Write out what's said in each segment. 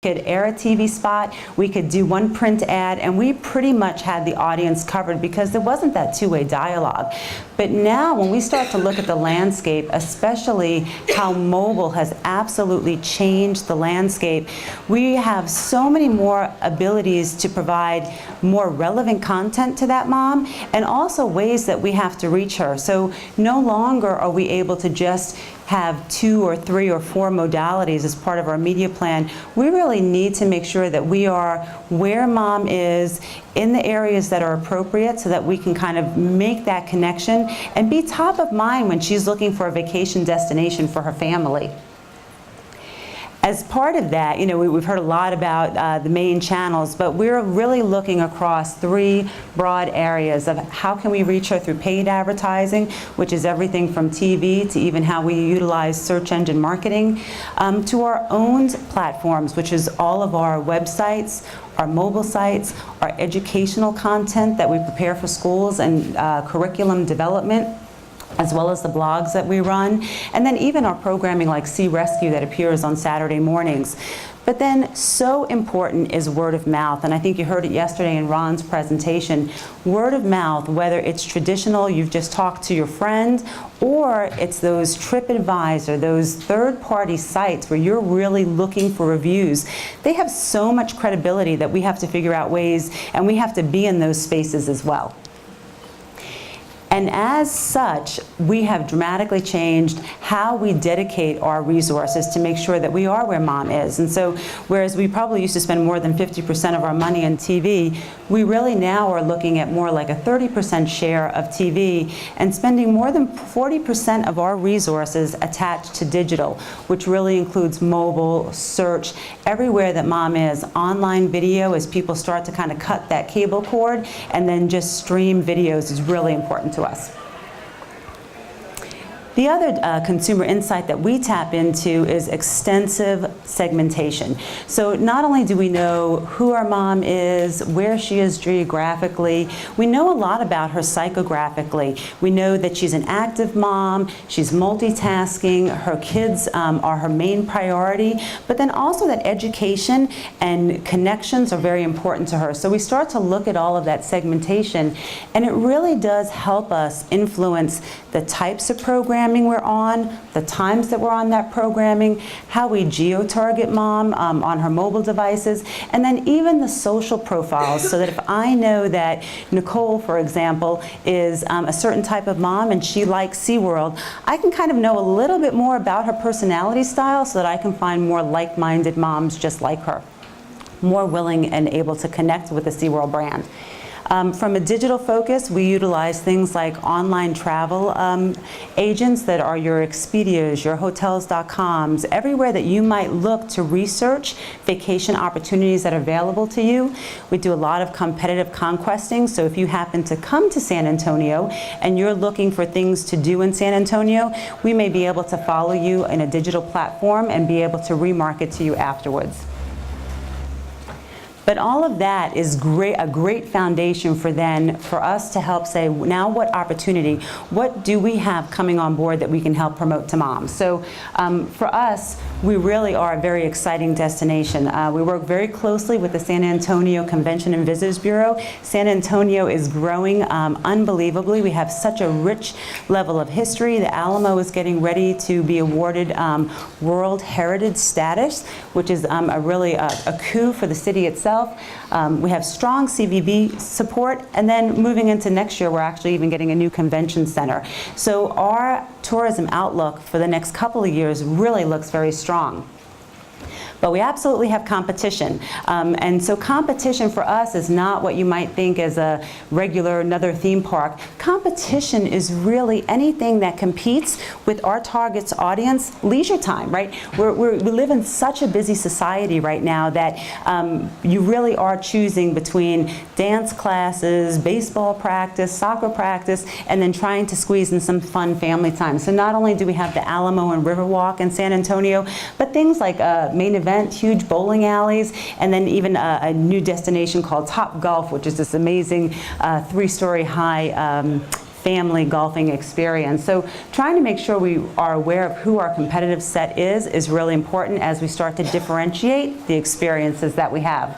could air a TV spot, we could do one print ad, and we pretty much had the audience covered because there wasn't that two-way dialogue. But now when we start to look at the landscape, especially how mobile has absolutely changed the landscape, we have so many more abilities to provide more relevant content to that mom, and also ways that we have to reach her. So no longer are we able to just have 2 or 3 or 4 modalities as part of our media plan. We really need to make sure that we are where mom is in the areas that are appropriate so that we can kind of make that connection and be top of mind when she's looking for a vacation destination for her family. As part of that, we've heard a lot about the main channels, but we're really looking across 3 broad areas of how can we reach her through paid advertising, which is everything from TV to even how we utilize search engine marketing, to our owned platforms, which is all of our websites, our mobile sites, our educational content that we prepare for schools and curriculum development, as well as the blogs that we run, and then even our programming like Sea Rescue that appears on Saturday mornings. But then so important is word of mouth, and I think you heard it yesterday in Ron's presentation. Word of mouth, whether it's traditional, you've just talked to your friend, or it's those TripAdvisor, those third-party sites where you're really looking for reviews. They have so much credibility that we have to figure out ways, and we have to be in those spaces as well. And as such, we have dramatically changed how we dedicate our resources to make sure that we are where mom is. And so, whereas we probably used to spend more than 50% of our money on TV, we really now are looking at more like a 30% share of TV and spending more than 40% of our resources attached to digital, which really includes mobile, search, everywhere that mom is, online video as people start to kind of cut that cable cord, and then just stream videos is really important to us. The other consumer insight that we tap into is extensive segmentation. So not only do we know who our mom is, where she is geographically, we know a lot about her psychographically. We know that she's an active mom, she's multitasking, her kids are her main priority, but then also that education and connections are very important to her. So we start to look at all of that segmentation, and it really does help us influence the types of programming we're on, the times that we're on that programming, how we geo-target mom on her mobile devices, and then even the social profiles, so that if I know that Nicole, for example, is a certain type of mom and she likes SeaWorld, I can kind of know a little bit more about her personality style so that I can find more like-minded moms just like her, more willing and able to connect with the SeaWorld brand. From a digital focus, we utilize things like online travel agents that are your Expedias, your Hotels.coms, everywhere that you might look to research vacation opportunities that are available to you. We do a lot of competitive conquesting, so if you happen to come to San Antonio and you're looking for things to do in San Antonio, we may be able to follow you in a digital platform and be able to remarket to you afterwards. But all of that is a great foundation for us to help say, now what opportunity, what do we have coming on board that we can help promote to moms? So for us, we really are a very exciting destination. We work very closely with the San Antonio Convention and Visitors Bureau. San Antonio is growing unbelievably. We have such a rich level of history. The Alamo is getting ready to be awarded World Heritage status, which is really a coup for the city itself. We have strong CVB support, and then moving into next year, we're actually even getting a new convention center. So our tourism outlook for the next couple of years really looks very strong. But we absolutely have competition. And so competition for us is not what you might think as a regular another theme park. Competition is really anything that competes with our target's audience leisure time, right? We live in such a busy society right now that you really are choosing between dance classes, baseball practice, soccer practice, and then trying to squeeze in some fun family time. So not only do we have the Alamo and Riverwalk in San Antonio, but things like Main Event, huge bowling alleys, and then even a new destination called Top Golf, which is this amazing 3-story high family golfing experience. So trying to make sure we are aware of who our competitive set is really important as we start to differentiate the experiences that we have.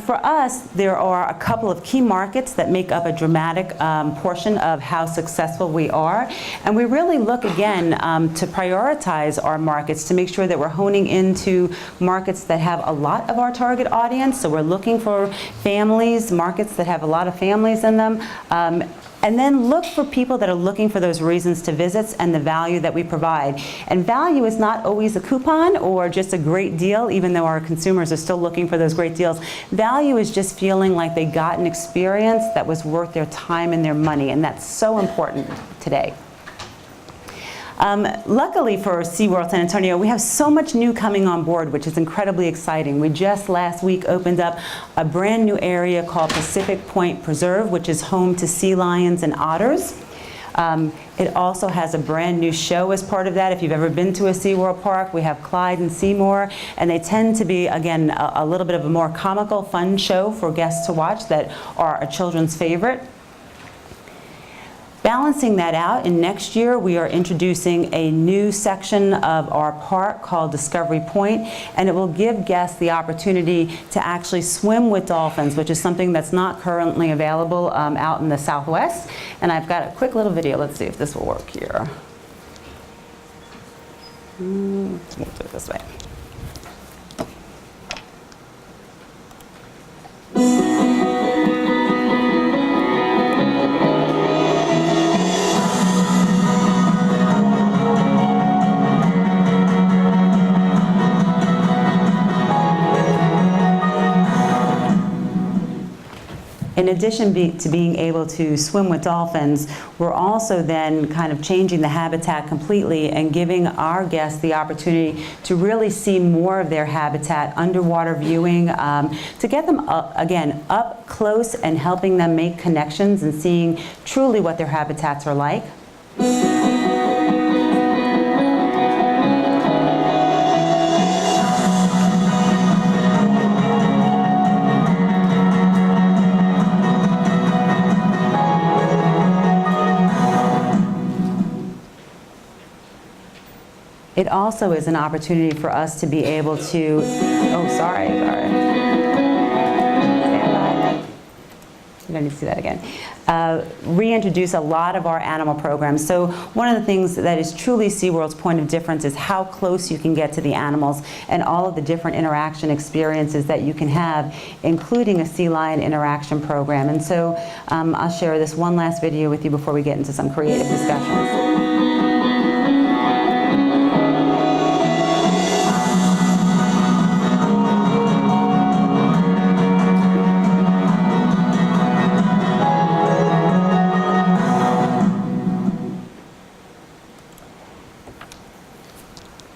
For us, there are a couple of key markets that make up a dramatic portion of how successful we are. And we really look, again, to prioritize our markets to make sure that we're honing into markets that have a lot of our target audience. So we're looking for families, markets that have a lot of families in them. And then look for people that are looking for those reasons to visit and the value that we provide. And value is not always a coupon or just a great deal, even though our consumers are still looking for those great deals. Value is just feeling like they got an experience that was worth their time and their money, and that's so important today. Luckily for SeaWorld San Antonio, we have so much new coming on board, which is incredibly exciting. We just last week opened up a brand new area called Pacific Point Preserve, which is home to sea lions and otters. It also has a brand new show as part of that. If you've ever been to a SeaWorld park, we have Clyde and Seymour, and they tend to be, again, a little bit of a more comical, fun show for guests to watch that are a children's favorite. Balancing that out, in next year we are introducing a new section of our park called Discovery Point, and it will give guests the opportunity to actually swim with dolphins, which is something that's not currently available out in the Southwest. And I've got a quick little video. Let's see if this will work here. We'll do it this way. In addition to being able to swim with dolphins, we're also then kind of changing the habitat completely and giving our guests the opportunity to really see more of their habitat, underwater viewing, to get them, again, up close and helping them make connections and seeing truly what their habitats are like. It also is an opportunity for us to be able to, oh, sorry. Stand by. You don't need to see that again. Reintroduce a lot of our animal programs. So one of the things that is truly SeaWorld's point of difference is how close you can get to the animals and all of the different interaction experiences that you can have, including a sea lion interaction program. And so I'll share this one last video with you before we get into some creative discussions.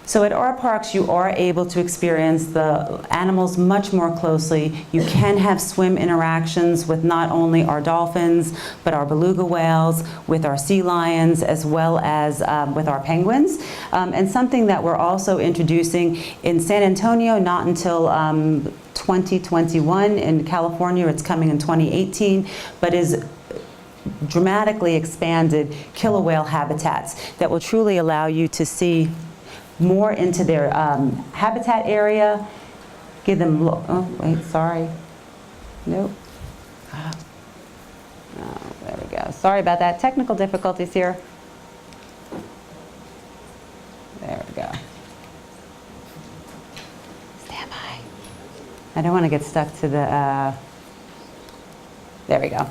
So at our parks, you are able to experience the animals much more closely. You can have swim interactions with not only our dolphins, but our beluga whales, with our sea lions, as well as with our penguins. And something that we're also introducing in San Antonio, not until 2021. In California, it's coming in 2018, but is dramatically expanded killer whale habitats that will truly allow you to see more into their habitat area, give them, oh, wait, sorry. Nope. Oh, there we go. Sorry about that. Technical difficulties here. There we go. Stand by. I don't want to get stuck to the, there we go.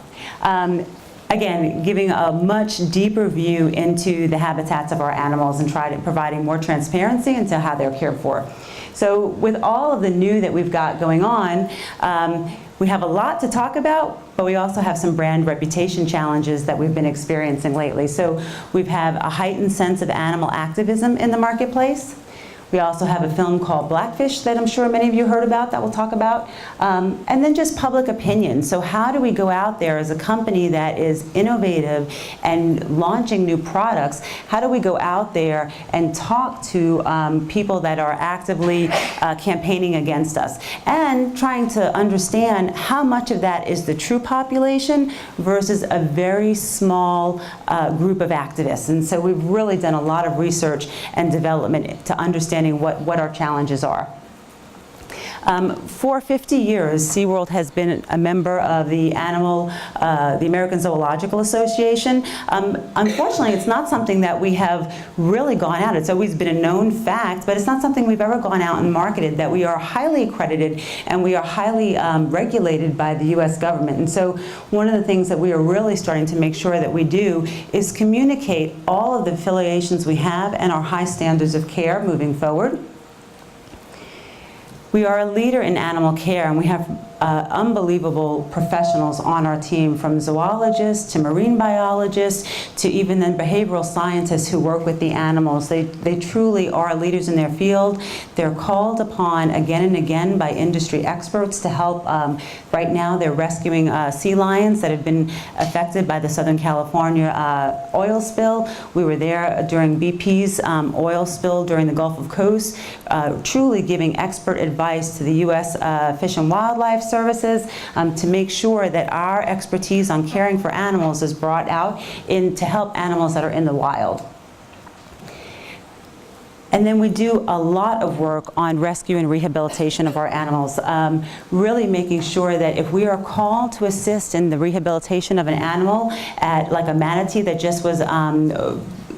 Again, giving a much deeper view into the habitats of our animals and providing more transparency into how they're cared for. So with all of the new that we've got going on, we have a lot to talk about, but we also have some brand reputation challenges that we've been experiencing lately. So we've had a heightened sense of animal activism in the marketplace. We also have a film called Blackfish that I'm sure many of you heard about that we'll talk about. And then just public opinion. So how do we go out there as a company that is innovative and launching new products? How do we go out there and talk to people that are actively campaigning against us? And trying to understand how much of that is the true population versus a very small group of activists. And so we've really done a lot of research and development to understanding what our challenges are. For 50 years, SeaWorld has been a member of the American Zoological Association. Unfortunately, it's not something that we have really gone out. It's always been a known fact, but it's not something we've ever gone out and marketed, that we are highly accredited and we are highly regulated by the U.S. government. And so one of the things that we are really starting to make sure that we do is communicate all of the affiliations we have and our high standards of care moving forward. We are a leader in animal care, and we have unbelievable professionals on our team, from zoologists to marine biologists to even then behavioral scientists who work with the animals. They truly are leaders in their field. They're called upon again and again by industry experts to help. Right now they're rescuing sea lions that have been affected by the Southern California oil spill. We were there during BP's oil spill during the Gulf of Coast, truly giving expert advice to the U.S. Fish and Wildlife Services to make sure that our expertise on caring for animals is brought out to help animals that are in the wild. And then we do a lot of work on rescue and rehabilitation of our animals, really making sure that if we are called to assist in the rehabilitation of an animal, like a manatee that just was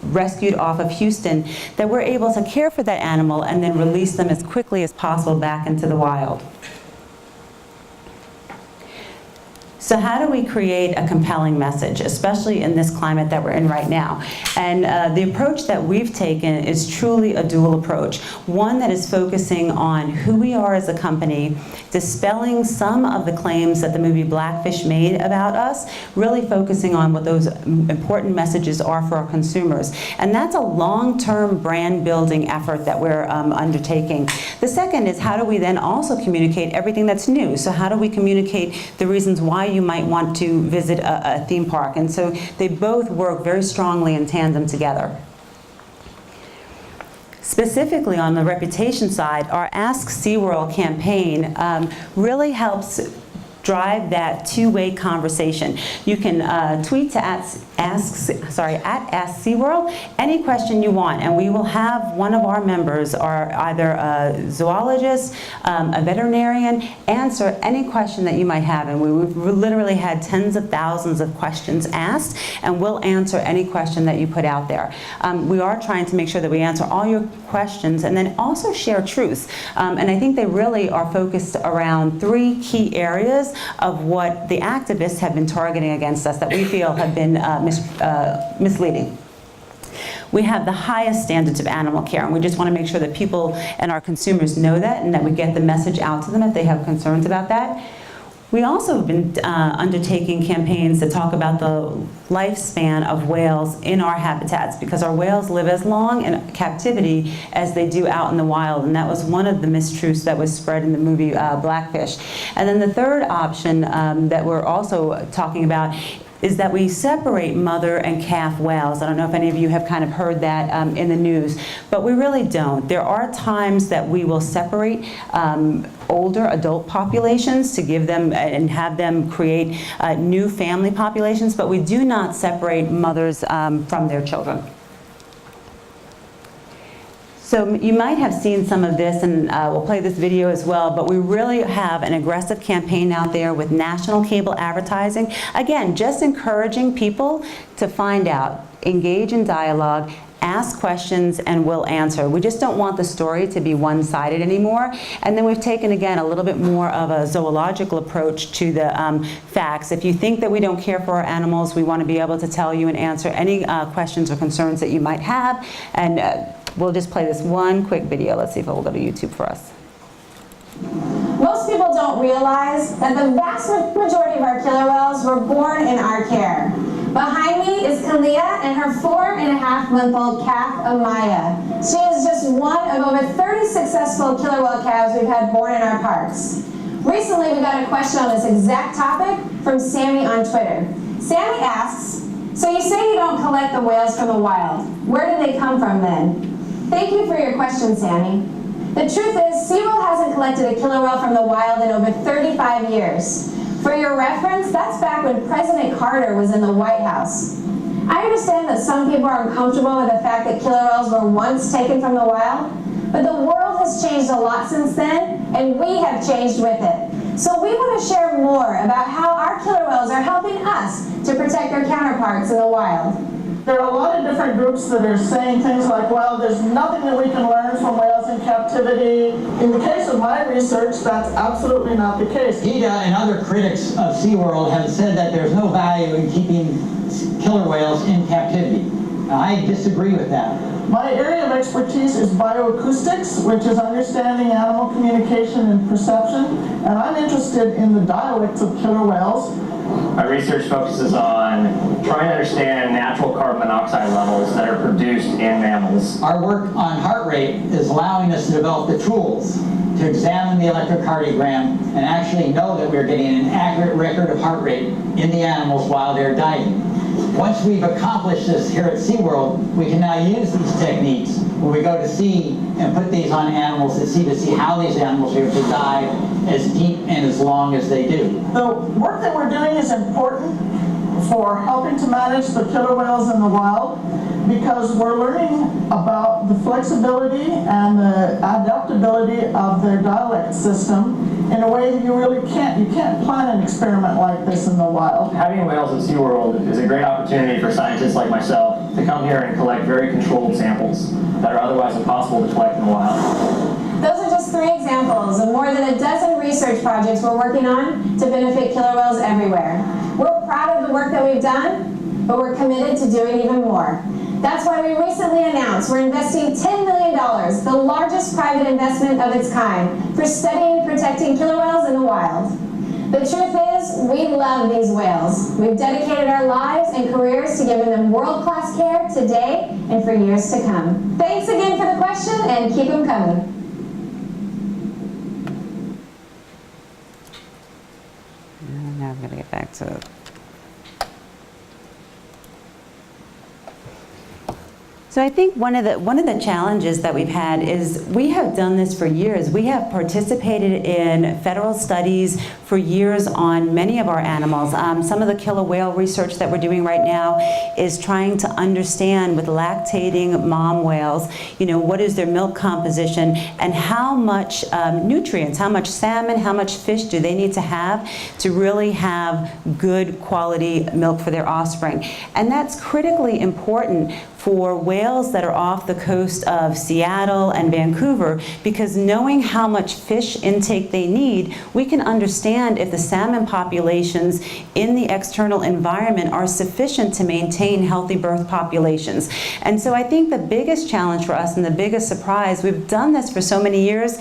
rescued off of Houston, that we're able to care for that animal and then release them as quickly as possible back into the wild. So how do we create a compelling message, especially in this climate that we're in right now? And the approach that we've taken is truly a dual approach. One that is focusing on who we are as a company, dispelling some of the claims that the movie Blackfish made about us, really focusing on what those important messages are for our consumers. And that's a long-term brand building effort that we're undertaking. The second is, how do we then also communicate everything that's new? So how do we communicate the reasons why you might want to visit a theme park? And so they both work very strongly in tandem together. Specifically on the reputation side, our Ask SeaWorld campaign really helps drive that two-way conversation. You can tweet to at AskSeaWorld any question you want, and we will have one of our members, or either a zoologist, a veterinarian, answer any question that you might have. And we've literally had tens of thousands of questions asked, and we'll answer any question that you put out there. We are trying to make sure that we answer all your questions and then also share truths. And I think they really are focused around three key areas of what the activists have been targeting against us that we feel have been misleading. We have the highest standards of animal care, and we just want to make sure that people and our consumers know that, and that we get the message out to them if they have concerns about that. We also have been undertaking campaigns to talk about the lifespan of whales in our habitats, because our whales live as long in captivity as they do out in the wild, and that was one of the mistruths that was spread in the movie Blackfish. And then the third option that we're also talking about is that we separate mother and calf whales. I don't know if any of you have kind of heard that in the news, but we really don't. There are times that we will separate older adult populations to give them and have them create new family populations, but we do not separate mothers from their children. So you might have seen some of this, and we'll play this video as well, but we really have an aggressive campaign out there with national cable advertising. Again, just encouraging people to find out, engage in dialogue, ask questions, and we'll answer. We just don't want the story to be one-sided anymore. And then we've taken, again, a little bit more of a zoological approach to the facts. If you think that we don't care for our animals, we want to be able to tell you and answer any questions or concerns that you might have. And we'll just play this one quick video. Let's see if it will go to YouTube for us. Most people don't realize that the vast majority of our killer whales were born in our care. Behind me is Kalia and her 4.5-month-old calf, Amaya. She is just one of over 30 successful killer whale calves we've had born in our parks. Recently, we got a question on this exact topic from Sammy on Twitter. Sammy asks, so you say you don't collect the whales from the wild. Where do they come from then? Thank you for your question, Sammy. The truth is, SeaWorld hasn't collected a killer whale from the wild in over 35 years. For your reference, that's back when President Carter was in the White House. I understand that some people are uncomfortable with the fact that killer whales were once taken from the wild, but the world has changed a lot since then, and we have changed with it. So we want to share more about how our killer whales are helping us to protect their counterparts in the wild. There are a lot of different groups that are saying things like, well, there's nothing that we can learn from whales in captivity. In the case of my research, that's absolutely not the case. PETA and other critics of SeaWorld have said that there's no value in keeping killer whales in captivity. I disagree with that. My area of expertise is bioacoustics, which is understanding animal communication and perception, and I'm interested in the dialects of killer whales. My research focuses on trying to understand natural carbon monoxide levels that are produced in mammals. Our work on heart rate is allowing us to develop the tools to examine the electrocardiogram and actually know that we're getting an accurate record of heart rate in the animals while they're diving. Once we've accomplished this here at SeaWorld, we can now use these techniques when we go to sea and put these on animals at sea to see how these animals are able to dive as deep and as long as they do. The work that we're doing is important for helping to manage the killer whales in the wild because we're learning about the flexibility and the adaptability of their dialect system in a way that you can't plan an experiment like this in the wild. Having whales at SeaWorld is a great opportunity for scientists like myself to come here and collect very controlled samples that are otherwise impossible to collect in the wild. Those are just 3 examples of more than a dozen research projects we're working on to benefit killer whales everywhere. We're proud of the work that we've done, but we're committed to doing even more. That's why we recently announced we're investing $10 million, the largest private investment of its kind, for studying and protecting killer whales in the wild. The truth is, we love these whales. We've dedicated our lives and careers to giving them world-class care today and for years to come. Thanks again for the question, and keep them coming. Now I'm going to get back to it. So I think one of the challenges that we've had is we have done this for years. We have participated in federal studies for years on many of our animals. Some of the killer whale research that we're doing right now is trying to understand with lactating mom whales, what is their milk composition and how much nutrients, how much salmon, how much fish do they need to have to really have good quality milk for their offspring. And that's critically important for whales that are off the coast of Seattle and Vancouver, because knowing how much fish intake they need, we can understand if the salmon populations in the external environment are sufficient to maintain healthy birth populations. And so I think the biggest challenge for us and the biggest surprise, we've done this for so many years,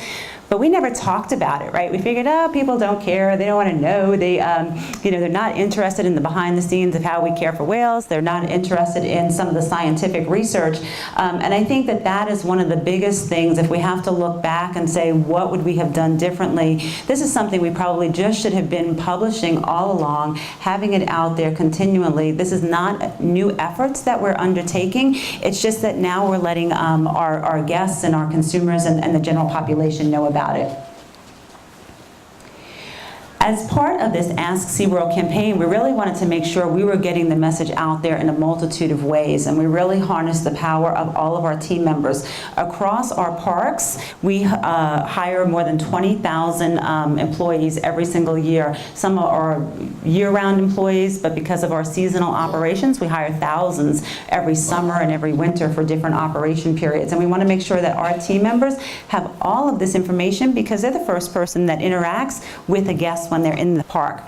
but we never talked about it, right? We figured, people don't care, they don't want to know. They're not interested in the behind the scenes of how we care for whales. They're not interested in some of the scientific research. And I think that is one of the biggest things. If we have to look back and say, what would we have done differently? This is something we probably just should have been publishing all along, having it out there continually. This is not new efforts that we're undertaking. It's just that now we're letting our guests and our consumers and the general population know about it. As part of this Ask SeaWorld campaign, we really wanted to make sure we were getting the message out there in a multitude of ways, and we really harnessed the power of all of our team members. Across our parks, we hire more than 20,000 employees every single year. Some are year-round employees, but because of our seasonal operations, we hire thousands every summer and every winter for different operation periods. And we want to make sure that our team members have all of this information because they're the first person that interacts with a guest when they're in the park.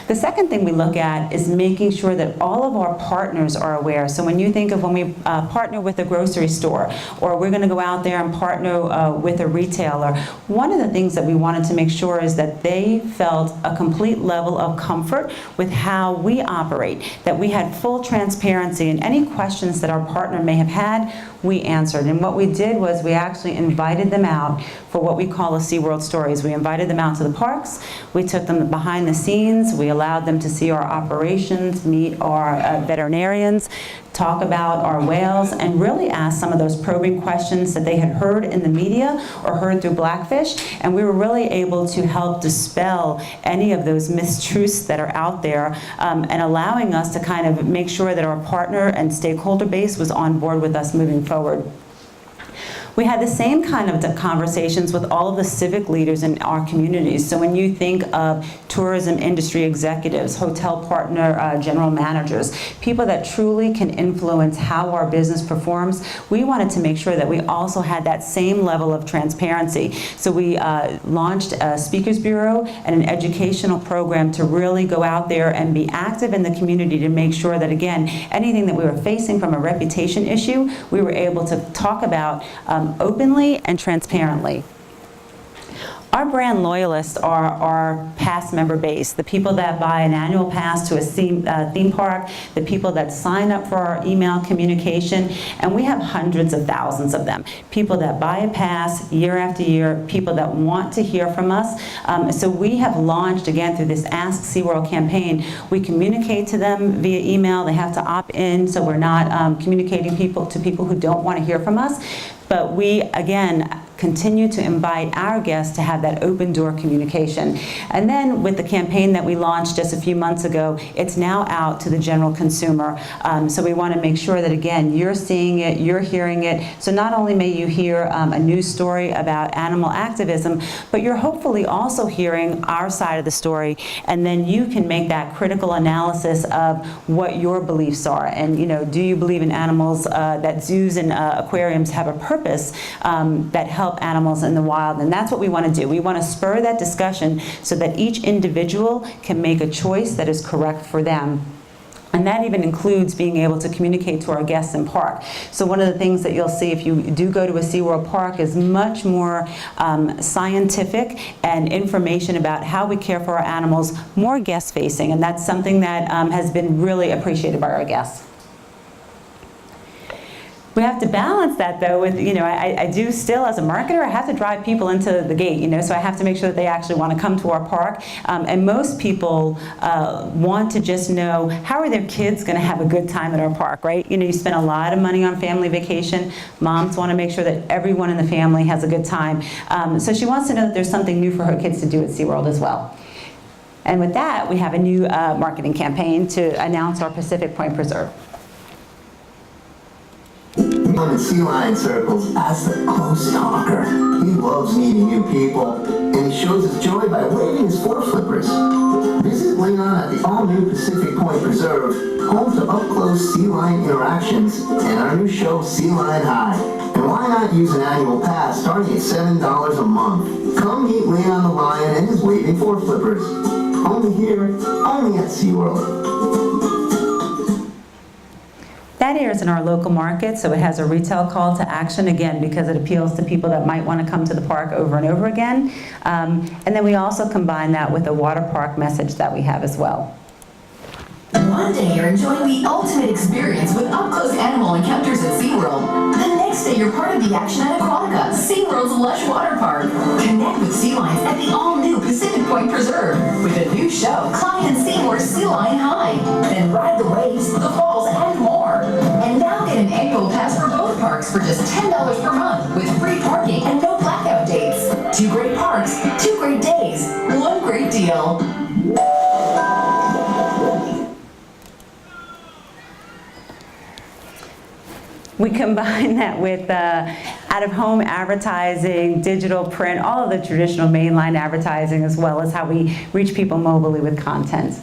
The second thing we look at is making sure that all of our partners are aware. So when you think of when we partner with a grocery store, or we're going to go out there and partner with a retailer, one of the things that we wanted to make sure is that they felt a complete level of comfort with how we operate, that we had full transparency, and any questions that our partner may have had, we answered. And what we did was we actually invited them out for what we call a SeaWorld Stories. We invited them out to the parks, we took them behind the scenes, we allowed them to see our operations, meet our veterinarians, talk about our whales, and really ask some of those probing questions that they had heard in the media or heard through Blackfish. And we were really able to help dispel any of those mistruths that are out there, and allowing us to kind of make sure that our partner and stakeholder base was on board with us moving forward. We had the same kind of conversations with all of the civic leaders in our communities. So when you think of tourism industry executives, hotel partner general managers, people that truly can influence how our business performs, we wanted to make sure that we also had that same level of transparency. So we launched a speakers bureau and an educational program to really go out there and be active in the community to make sure that, again, anything that we were facing from a reputation issue, we were able to talk about openly and transparently. Our brand loyalists are our past member base, the people that buy an annual pass to a theme park, the people that sign up for our email communication, and we have hundreds of thousands of them. People that buy a pass year after year, people that want to hear from us. So we have launched, again, through this Ask SeaWorld campaign, we communicate to them via email. They have to opt in, so we're not communicating to people who don't want to hear from us. But we, again, continue to invite our guests to have that open door communication. And then with the campaign that we launched just a few months ago, it's now out to the general consumer. So we want to make sure that, again, you're seeing it, you're hearing it. So not only may you hear a news story about animal activism, but you're hopefully also hearing our side of the story, and then you can make that critical analysis of what your beliefs are. And, you know, do you believe in animals, that zoos and aquariums have a purpose that help animals in the wild? And that's what we want to do. We want to spur that discussion so that each individual can make a choice that is correct for them. And that even includes being able to communicate to our guests in park. So one of the things that you'll see if you do go to a SeaWorld park is much more scientific and information about how we care for our animals, more guest-facing, and that's something that has been really appreciated by our guests. We have to balance that, though, with, you know, I do still, as a marketer, I have to drive people into the gate, you know, so I have to make sure that they actually want to come to our park. And most people want to just know, how are their kids going to have a good time at our park, right? You know, you spend a lot of money on family vacation. Moms want to make sure that everyone in the family has a good time. So she wants to know that there's something new for her kids to do at SeaWorld as well. And with that, we have a new marketing campaign to announce our Pacific Point Preserve. On the sea lion circles as the close talker. He loves meeting new people, and he shows his joy by waving his flippers. Visit Leon at the all-new Pacific Point Preserve, home to up-close sea lion interactions and our new show, Sea Lion High. And why not use an annual pass starting at $7 a month? Come meet Leon the lion and his waving flippers. Only here, only at SeaWorld. That airs in our local market, so it has a retail call to action, again, because it appeals to people that might want to come to the park over and over again. And then we also combine that with a water park message that we have as well. One day you're enjoying the ultimate experience with up-close animal encounters at SeaWorld. The next day you're part of the action at Aquatica, SeaWorld's lush water park. Connect with sea lions at the all-new Pacific Point Preserve with a new show, Clyde and Seymour's Sea Lion High. Then ride the waves, the falls, and more. And now get an annual pass for both parks for just $10 per month with free parking and no blackout dates. 2 great parks, 2 great days, 1 great deal. We combine that with out-of-home advertising, digital print, all of the traditional mainline advertising, as well as how we reach people mobilely with content.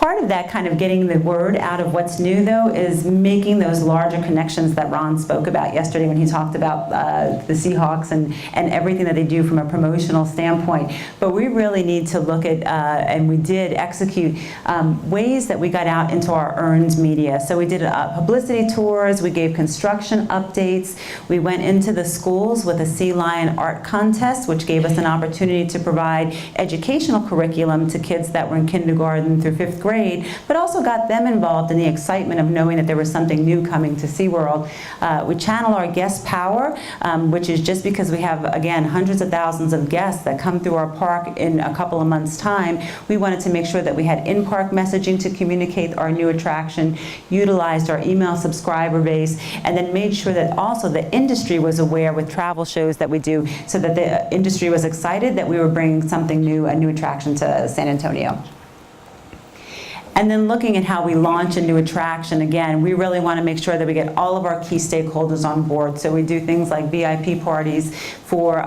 Part of that kind of getting the word out of what's new, though, is making those larger connections that Ron spoke about yesterday when he talked about the Seahawks and everything that they do from a promotional standpoint. But we really need to look at, and we did execute, ways that we got out into our earned media. So we did publicity tours, we gave construction updates, we went into the schools with a Sea Lion art contest, which gave us an opportunity to provide educational curriculum to kids that were in kindergarten through 5th grade, but also got them involved in the excitement of knowing that there was something new coming to SeaWorld. We channel our guest power, which is just because we have, again, hundreds of thousands of guests that come through our park in a couple of months' time. We wanted to make sure that we had in-park messaging to communicate our new attraction, utilized our email subscriber base, and then made sure that also the industry was aware with travel shows that we do, so that the industry was excited that we were bringing something new, a new attraction to San Antonio. And then looking at how we launch a new attraction, again, we really want to make sure that we get all of our key stakeholders on board. So we do things like VIP parties for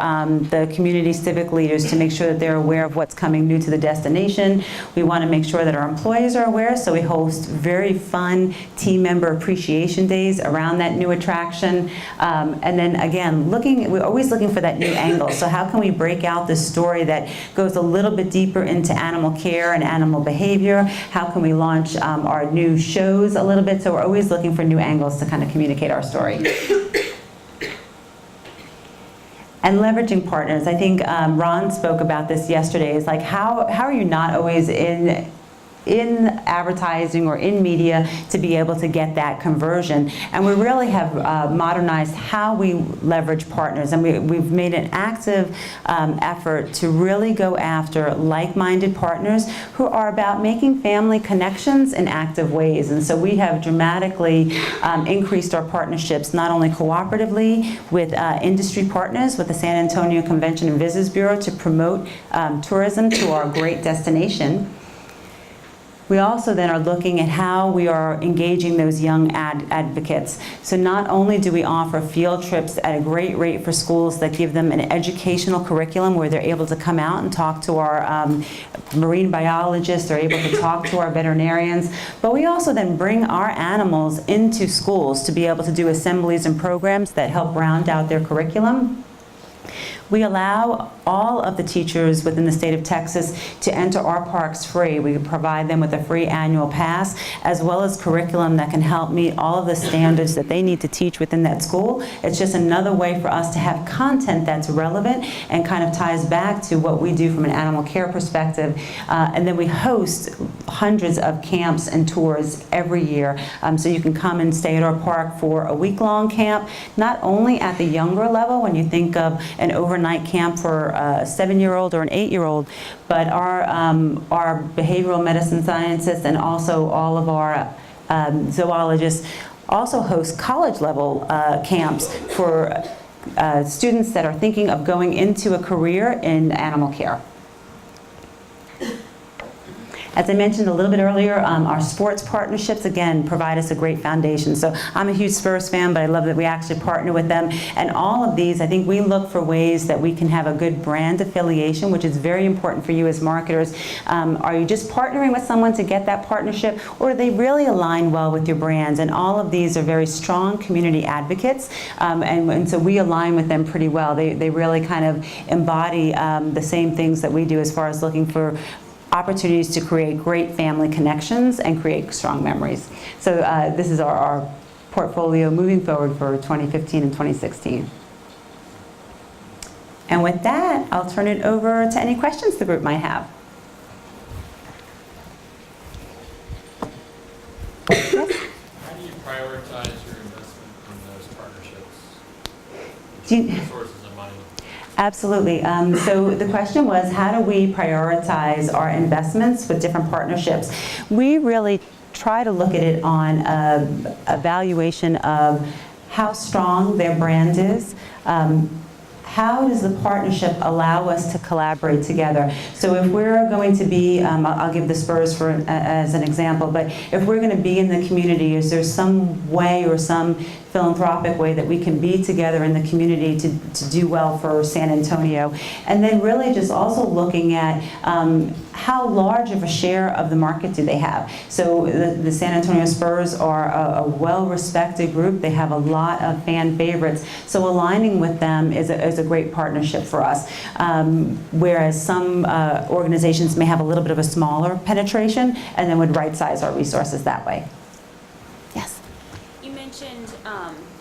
the community civic leaders to make sure that they're aware of what's coming new to the destination. We want to make sure that our employees are aware, so we host very fun team member appreciation days around that new attraction. And then again, we're always looking for that new angle. So how can we break out this story that goes a little bit deeper into animal care and animal behavior? How can we launch our new shows a little bit? So we're always looking for new angles to kind of communicate our story. And leveraging partners. I think Ron spoke about this yesterday. It's like, how are you not always in advertising or in media to be able to get that conversion? And we really have modernized how we leverage partners, and we've made an active effort to really go after like-minded partners who are about making family connections in active ways. And so we have dramatically increased our partnerships, not only cooperatively with industry partners, with the San Antonio Convention and Visitors Bureau to promote tourism to our great destination. We also then are looking at how we are engaging those young advocates. So not only do we offer field trips at a great rate for schools that give them an educational curriculum where they're able to come out and talk to our marine biologists, they're able to talk to our veterinarians, but we also then bring our animals into schools to be able to do assemblies and programs that help round out their curriculum. We allow all of the teachers within the state of Texas to enter our parks free. We provide them with a free annual pass, as well as curriculum that can help meet all of the standards that they need to teach within that school. It's just another way for us to have content that's relevant and kind of ties back to what we do from an animal care perspective. And then we host hundreds of camps and tours every year. So you can come and stay at our park for a week-long camp, not only at the younger level, when you think of an overnight camp for a 7-year-old or an 8-year-old, but our behavioral medicine scientists and also all of our zoologists also host college-level camps for students that are thinking of going into a career in animal care. As I mentioned a little bit earlier, our sports partnerships, again, provide us a great foundation. So I'm a huge Spurs fan, but I love that we actually partner with them. And all of these, I think we look for ways that we can have a good brand affiliation, which is very important for you as marketers. Are you just partnering with someone to get that partnership, or do they really align well with your brands? And all of these are very strong community advocates, and so we align with them pretty well. They really kind of embody the same things that we do as far as looking for opportunities to create great family connections and create strong memories. So this is our portfolio moving forward for 2015 and 2016. And with that, I'll turn it over to any questions the group might have. Yes? How do you prioritize your investment in those partnerships? Sources of money? Absolutely. So the question was, how do we prioritize our investments with different partnerships? We really try to look at it on a evaluation of how strong their brand is. How does the partnership allow us to collaborate together? So if we're going to be, I'll give the Spurs as an example, but if we're going to be in the community, is there some way or some philanthropic way that we can be together in the community to do well for San Antonio. And then really just also looking at how large of a share of the market do they have. So the San Antonio Spurs are a well-respected group. They have a lot of fan favorites. So aligning with them is a great partnership for us. Whereas some organizations may have a little bit of a smaller penetration and then would right-size our resources that way. Yes? You mentioned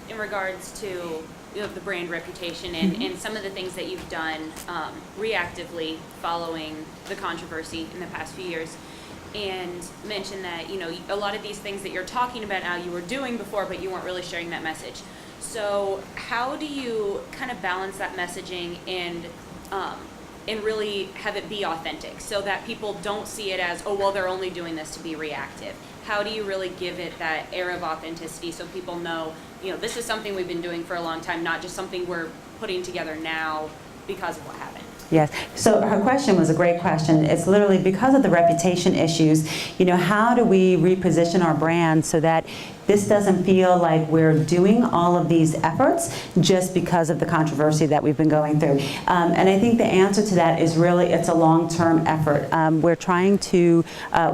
in regards to the brand reputation and some of the things that you've done reactively following the controversy in the past few years, and mentioned that a lot of these things that you're talking about now you were doing before, but you weren't really sharing that message. So how do you kind of balance that messaging and really have it be authentic so that people don't see it as, oh, well, they're only doing this to be reactive? How do you really give it that air of authenticity so people know, this is something we've been doing for a long time, not just something we're putting together now because of what happened? Yes. So her question was a great question. It's literally because of the reputation issues, how do we reposition our brand so that this doesn't feel like we're doing all of these efforts just because of the controversy that we've been going through. And I think the answer to that is really it's a long-term effort. We're trying to,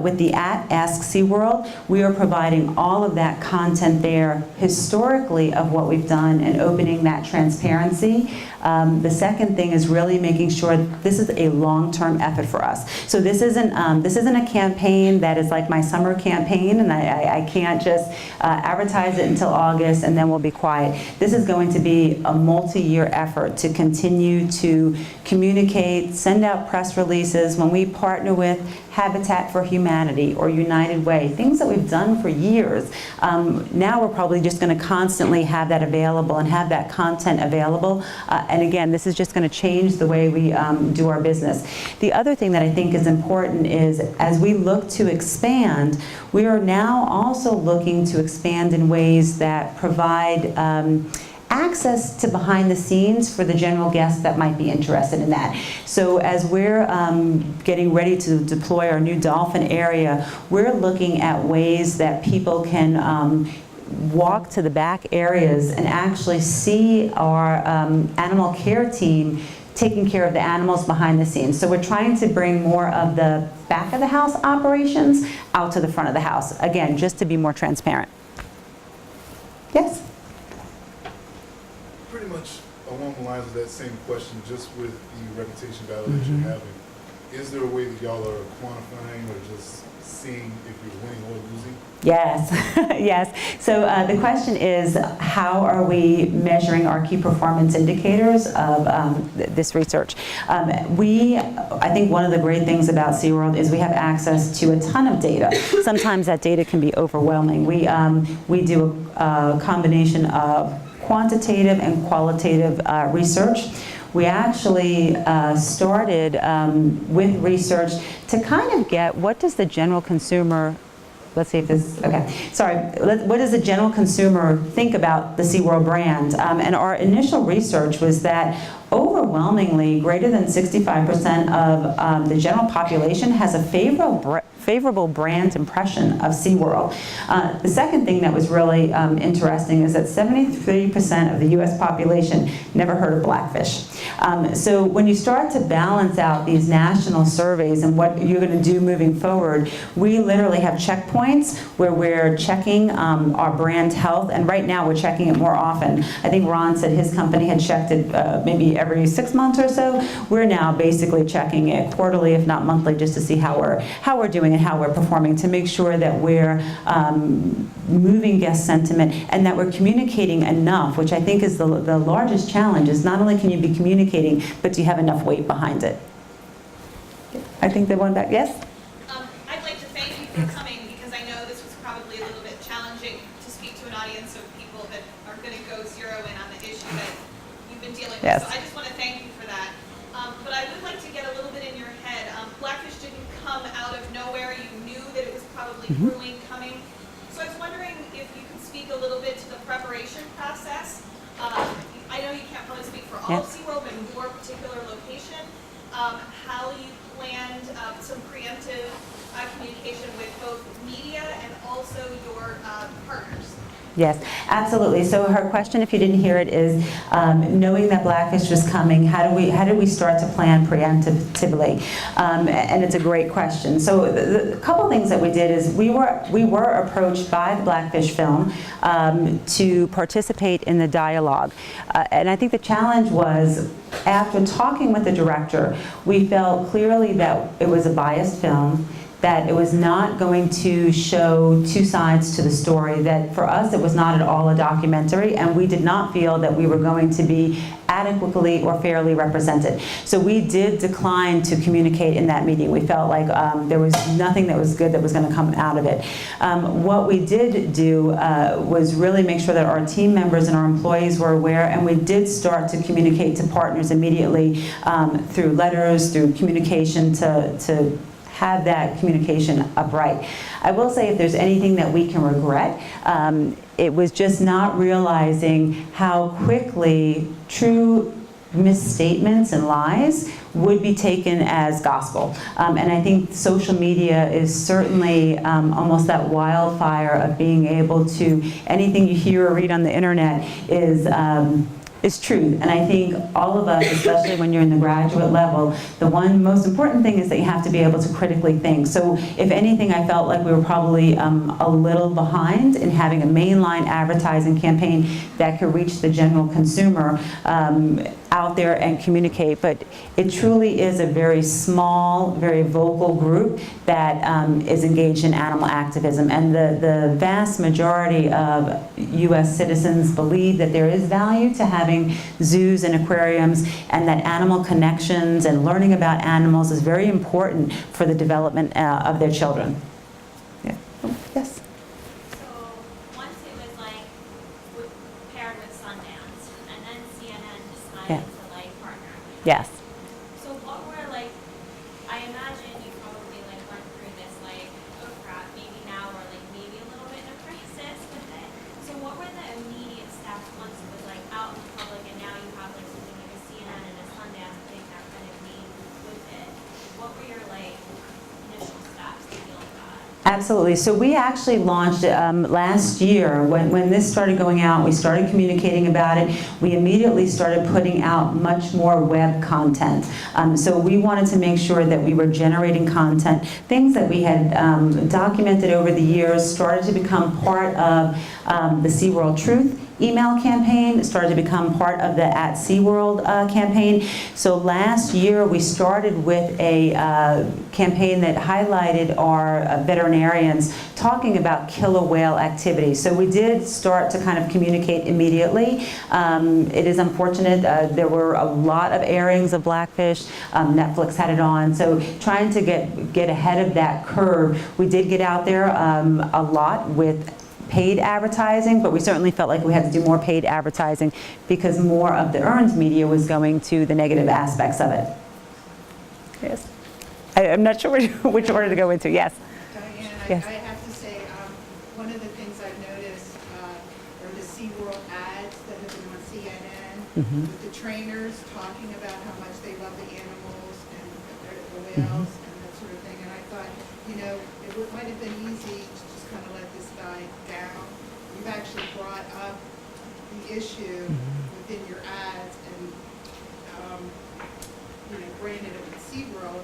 with the Ask SeaWorld, we are providing all of that content there historically of what we've done and opening that transparency. The second thing is really making sure this is a long-term effort for us. So this isn't a campaign that is like my summer campaign, and I can't just advertise it until August and then we'll be quiet. This is going to be a multi-year effort to continue to communicate, send out press releases. When we partner with Habitat for Humanity or United Way, things that we've done for years, now we're probably just going to constantly have that available and have that content available. And again, this is just going to change the way we do our business. The other thing that I think is important is as we look to expand, we are now also looking to expand in ways that provide access to behind the scenes for the general guests that might be interested in that. So as we're getting ready to deploy our new dolphin area, we're looking at ways that people can walk to the back areas and actually see our animal care team taking care of the animals behind the scenes. So we're trying to bring more of the back of the house operations out to the front of the house. Again, just to be more transparent. Yes? Pretty much along the lines of that same question, just with the reputation battle that you're having, is there a way that y'all are quantifying or just seeing if you're winning or losing? Yes, yes. So the question is, how are we measuring our key performance indicators of this research? I think one of the great things about SeaWorld is we have access to a ton of data. Sometimes that data can be overwhelming. We do a combination of quantitative and qualitative research. We actually started with research to kind of get what does the general consumer, let's see if this, okay, sorry, what does the general consumer think about the SeaWorld brand? And our initial research was that overwhelmingly greater than 65% of the general population has a favorable brand impression of SeaWorld. The second thing that was really interesting is that 73% of the US population never heard of Blackfish. So when you start to balance out these national surveys and what you're going to do moving forward, we literally have checkpoints where we're checking our brand health, and right now we're checking it more often. I think Ron said his company had checked it maybe every 6 months or so. We're now basically checking it quarterly, if not monthly, just to see how we're doing and how we're performing, to make sure that we're moving guest sentiment and that we're communicating enough, which I think is the largest challenge, is not only can you be communicating, but do you have enough weight behind it? I think the one back, yes? I'd like to thank you for coming, because I know this was probably a little bit challenging to speak to an audience of people that are going to go zero in on the issue that you've been dealing with. Yes. So I just want to thank you for that. But I would like to get a little bit in your head. Blackfish didn't come out of nowhere. You knew that it was probably brewing, coming. So I was wondering if you could speak a little bit to the preparation process. I know you can't probably speak for all of SeaWorld, but your particular location. How you planned some preemptive communication with both media and also your partners. Yes, absolutely. So her question, if you didn't hear it, is knowing that Blackfish was coming, how did we start to plan preemptively? And it's a great question. So the couple things that we did is we were approached by the Blackfish film to participate in the dialogue, and I think the challenge was, after talking with the director, we felt clearly that it was a biased film, that it was not going to show two sides to the story, that for us it was not at all a documentary, and we did not feel that we were going to be adequately or fairly represented. So we did decline to communicate in that meeting. We felt like there was nothing that was good that was going to come out of it. What we did do was really make sure that our team members and our employees were aware, and we did start to communicate to partners immediately through letters, through communication to have that communication upright. I will say, if there's anything that we can regret, it was just not realizing how quickly true misstatements and lies would be taken as gospel. And I think social media is certainly almost that wildfire of being able to, anything you hear or read on the internet is truth. And I think all of us, especially when you're in the graduate level, the one most important thing is that you have to be able to critically think. So if anything, I felt like we were probably a little behind in having a mainline advertising campaign that could reach the general consumer out there and communicate. But it truly is a very small, very vocal group that is engaged in animal activism. And the vast majority of U.S. citizens believe that there is value to having zoos and aquariums, and that animal connections and learning about animals is very important for the development of their children. Yeah. Oh, yes. So once it was like paired with Sundance, and then CNN decided to like partner with Yes. So what were like, I imagine you probably like went through this like, oh crap, maybe now we're like maybe a little bit in a crisis with it. So what were the immediate steps once it was like out in the public, and now you have like something like a CNN and a Sundance putting that kind of name with it? What were your like initial steps to deal with that? Absolutely. So we actually launched last year. When this started going out, we started communicating about it. We immediately started putting out much more web content. So we wanted to make sure that we were generating content. Things that we had documented over the years started to become part of the SeaWorld Truth email campaign, started to become part of the At SeaWorld campaign. So last year we started with a campaign that highlighted our veterinarians talking about killer whale activity. So we did start to kind of communicate immediately. It is unfortunate, there were a lot of airings of Blackfish. Netflix had it on. So trying to get ahead of that curve, we did get out there a lot with paid advertising, but we certainly felt like we had to do more paid advertising because more of the earned media was going to the negative aspects of it. Yes. I'm not sure which order to go into. Yes. Diane, Yes. I have to say, one of the things I've noticed are the SeaWorld ads that have been on CNN with the trainers talking about how much they love the animals and the whales and that sort of thing. And I thought, you know, it might have been easy to just kind of let this die down. You've actually brought up the issue within your ads, and you know, granted it was SeaWorld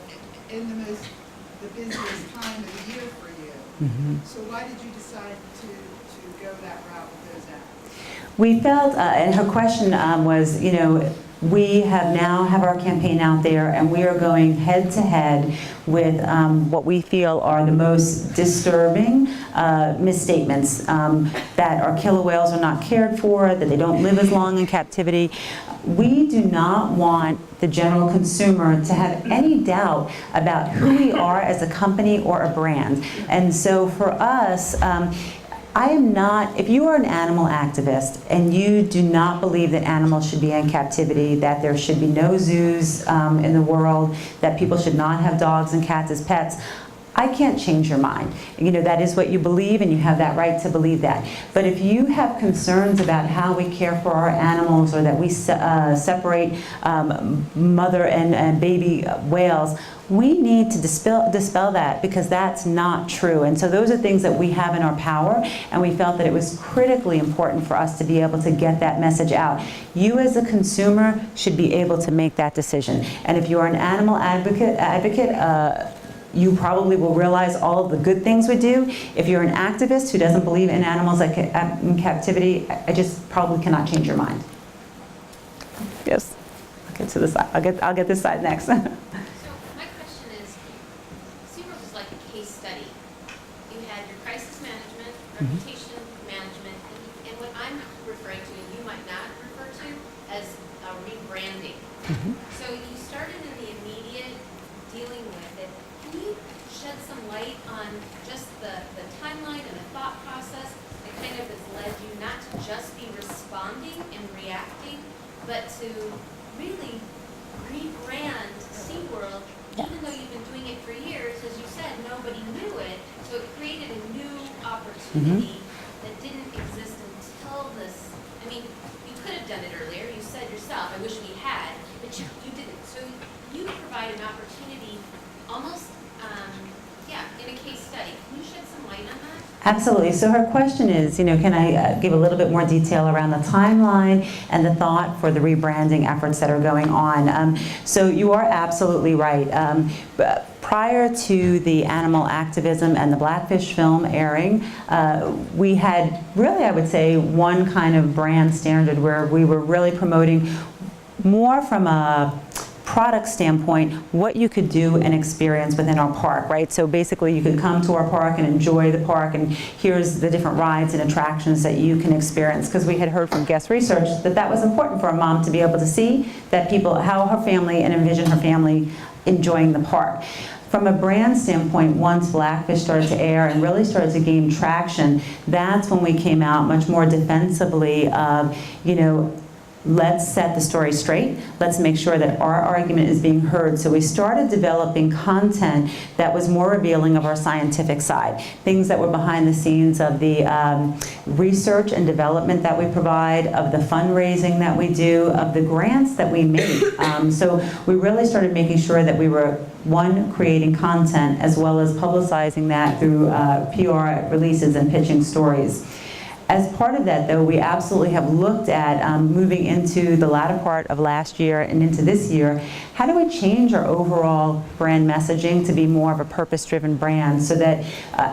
in the busiest time of the year for you. So why did you decide to go that route with those ads? We felt, and her question was, you know, we now have our campaign out there, and we are going head to head with what we feel are the most disturbing misstatements, that our killer whales are not cared for, that they don't live as long in captivity. We do not want the general consumer to have any doubt about who we are as a company or a brand. And so for us, I am not, if you are an animal activist and you do not believe that animals should be in captivity, that there should be no zoos in the world, that people should not have dogs and cats as pets, I can't change your mind. You know, that is what you believe, and you have that right to believe that. But if you have concerns about how we care for our animals, or that we separate mother and baby whales, we need to dispel that, because that's not true. And so those are things that we have in our power, and we felt that it was critically important for us to be able to get that message out. You as a consumer should be able to make that decision. And if you're an animal advocate, you probably will realize all of the good things we do. If you're an activist who doesn't believe in animals in captivity, I just probably cannot change your mind. Yes, I'll get to the side. I'll get this side next. So my question is, SeaWorld is like a case study. You had your crisis management, reputation management, and what I'm referring to, and you might not refer to, as rebranding. So you started in the immediate dealing with it. Can you shed some light on just the timeline and the thought process that kind of has led you not to just be responding and reacting, but to really rebrand SeaWorld, even though you've been doing it for years? As you said, nobody knew it, so it created a new opportunity that didn't exist until this. I mean, you could have done it earlier. You said yourself, I wish we had, but you didn't. So you provide an opportunity almost, in a case study. Can you shed some light on that? Absolutely. So her question is, you know, can I give a little bit more detail around the timeline and the thought for the rebranding efforts that are going on? So you are absolutely right. Prior to the animal activism and the Blackfish film airing, we had really, I would say, one kind of brand standard where we were really promoting more from a product standpoint, what you could do and experience within our park, right? So basically you could come to our park and enjoy the park, and here's the different rides and attractions that you can experience. Because we had heard from guest research that that was important for a mom to be able to see that people, how her family, and envision her family enjoying the park. From a brand standpoint, once Blackfish started to air and really started to gain traction, that's when we came out much more defensively of, you know, let's set the story straight. Let's make sure that our argument is being heard. So we started developing content that was more revealing of our scientific side, things that were behind the scenes of the research and development that we provide, of the fundraising that we do, of the grants that we make. So we really started making sure that we were, one, creating content, as well as publicizing that through PR releases and pitching stories. As part of that, though, we absolutely have looked at moving into the latter part of last year and into this year, how do we change our overall brand messaging to be more of a purpose-driven brand, so that,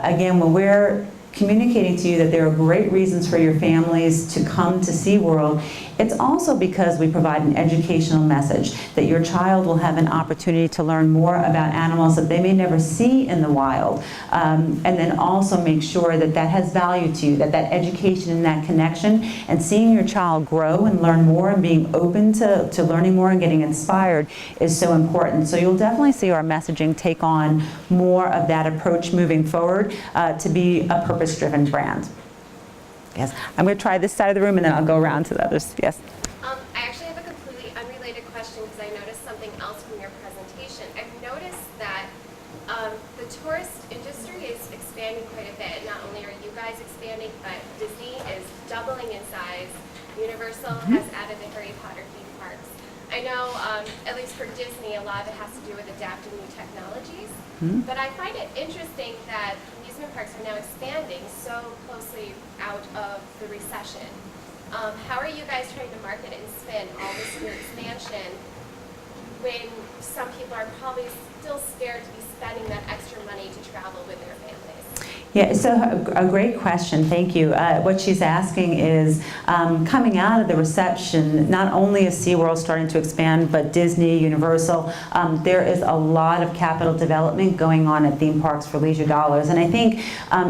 again, when we're communicating to you that there are great reasons for your families to come to SeaWorld, it's also because we provide an educational message that your child will have an opportunity to learn more about animals that they may never see in the wild, and then also make sure that that has value to you, that that education and that connection and seeing your child grow and learn more and being open to learning more and getting inspired is so important. So you'll definitely see our messaging take on more of that approach moving forward, to be a purpose-driven brand. Yes, I'm going to try this side of the room and then I'll go around to the others. Yes. I actually have a completely unrelated question, because I noticed something else from your presentation. I've noticed that the tourist industry is expanding quite a bit. Not only are you guys expanding, but Disney is doubling in size. Universal has added the Harry Potter theme parks. I know, at least for Disney, a lot of it has to do with adapting new technologies. But I find it interesting that amusement parks are now expanding so closely out of the recession. How are you guys trying to market and spin all this new expansion when some people are probably still scared to be spending that extra money to travel with their families? Yeah, so a great question, thank you. What she's asking is, coming out of the recession, not only is SeaWorld starting to expand, but Disney, Universal, there is a lot of capital development going on at theme parks for leisure dollars. And I think